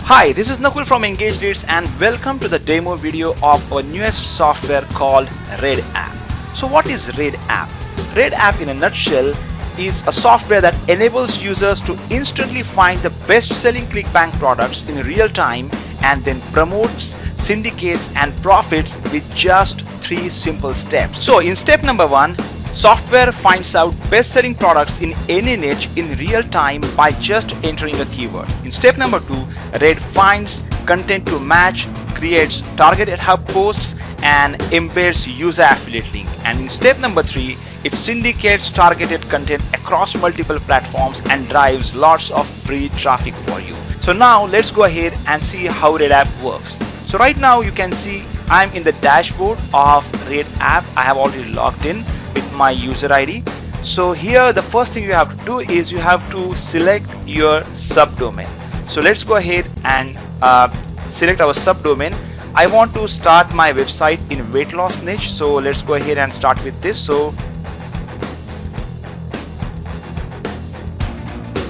Hi, this is Nakul from Engage Leads and welcome to the demo video of our newest software called Raiid app. So what is Raiid app? Raiid app in a nutshell is a software that enables users to instantly find the best selling Clickbank products in real time and then promotes, syndicates and profits with just 3 simple steps. So in step number 1, software finds out best-selling products in any niche in real time by just entering a keyword. In step number 2, Raiid finds content to match, creates targeted hub posts and embeds user affiliate link. And in step number 3, it syndicates targeted content across multiple platforms and drives lots of free traffic for you. So now let's go ahead and see how Raiid app works. So right now you can see I'm in the dashboard of Raiid app. I have already logged in with my user ID. So here the first thing you have to do is you have to select your subdomain. So let's go ahead and select our subdomain. I want to start my website in weight loss niche, so let's go ahead and start with this. So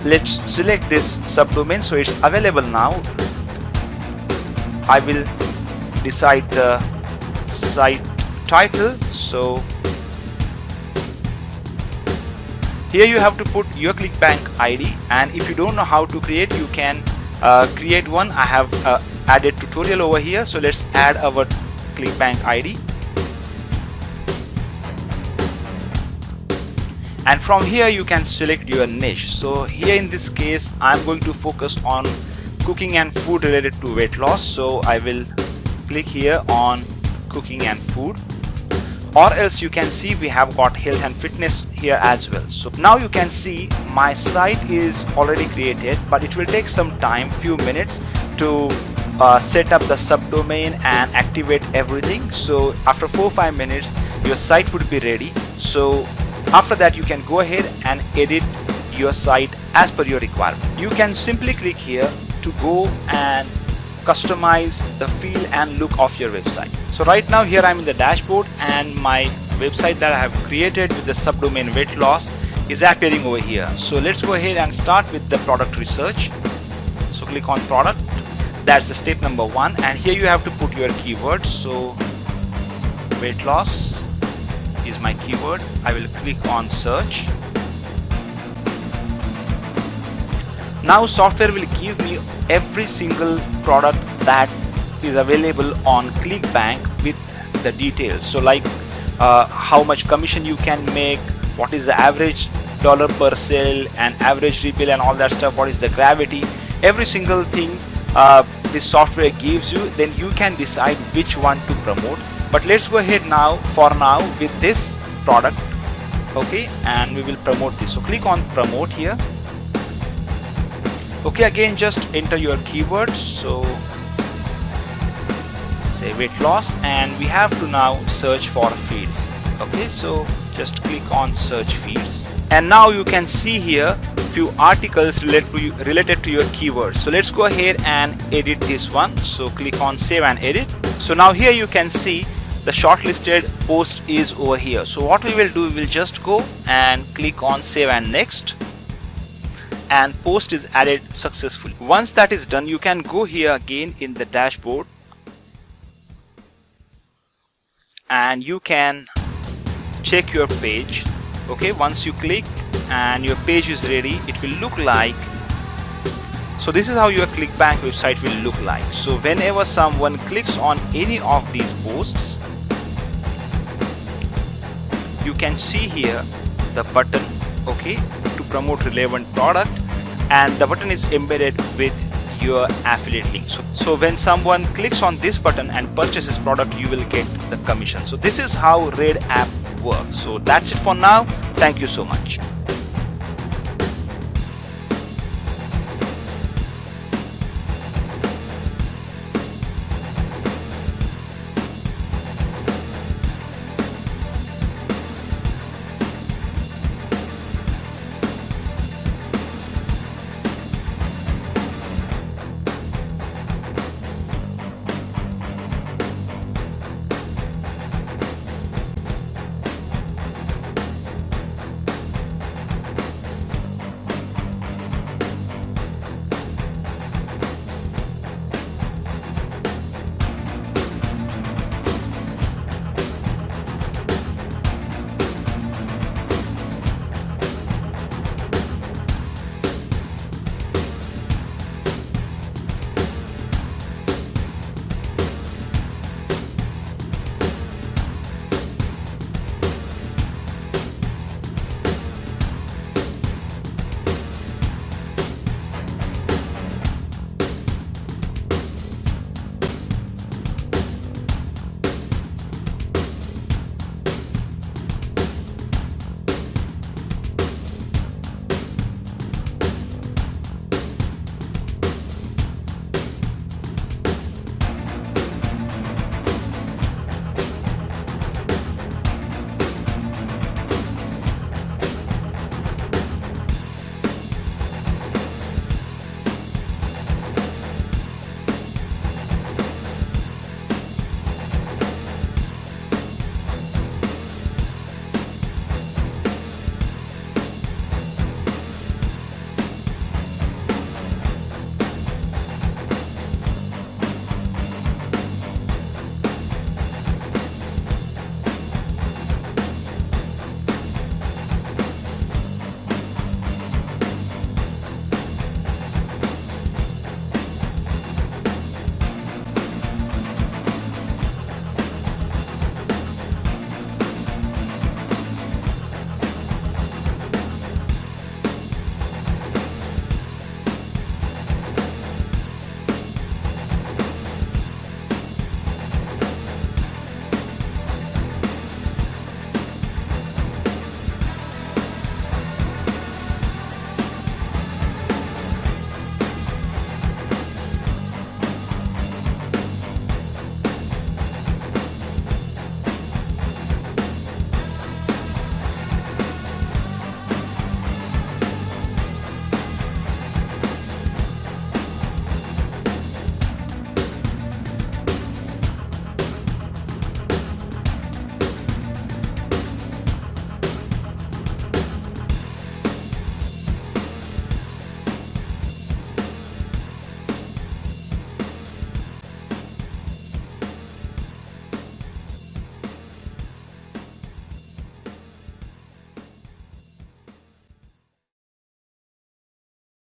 let's select this subdomain, so it's available now. I will decide the site title. So here you have to put your Clickbank ID, and if you don't know how to create, you can create one. I have added tutorial over here, so let's add our Clickbank ID. And from here you can select your niche. So here in this case I'm going to focus on cooking and food related to weight loss, so I will click here on cooking and food. Or else you can see we have got health and fitness here as well. So now you can see my site is already created, but it will take some time, few minutes to set up the subdomain and activate everything. So after 4-5 minutes your site would be ready. So after that you can go ahead and edit your site as per your requirement. You can simply click here to go and customize the feel and look of your website. So right now here I'm in the dashboard and my website that I have created with the subdomain weight loss is appearing over here. So let's go ahead and start with the product research. So click on product. That's the step number 1, and here you have to put your keywords. So weight loss is my keyword. I will click on search. Now software will give me every single product that is available on Clickbank with the details. So like how much commission you can make, what is the average dollar per sale and average rebill and all that stuff, what is the gravity, every single thing this software gives you. Then you can decide which one to promote. But let's go ahead now with this product, okay, and we will promote this. So click on promote here. Okay, again just enter your keywords. So say weight loss, and we have to now search for fields. Okay, so just click on search fields, and now you can see here few articles related to your keywords. So let's go ahead and edit this one. So click on save and edit. So now here you can see the shortlisted post is over here. So what we will do, we will just go and click on save and next, and post is added successfully. Once that is done, you can go here again in the dashboard and you can check your page. Okay, once you click and your page is ready, it will look like, so this is how your Clickbank website will look like. So whenever someone clicks on any of these posts, you can see here the button, okay, to promote relevant product, and the button is embedded with your affiliate link. So when someone clicks on this button and purchases product, you will get the commission. So this is how Raiid app works. So that's it for now. Thank you so much.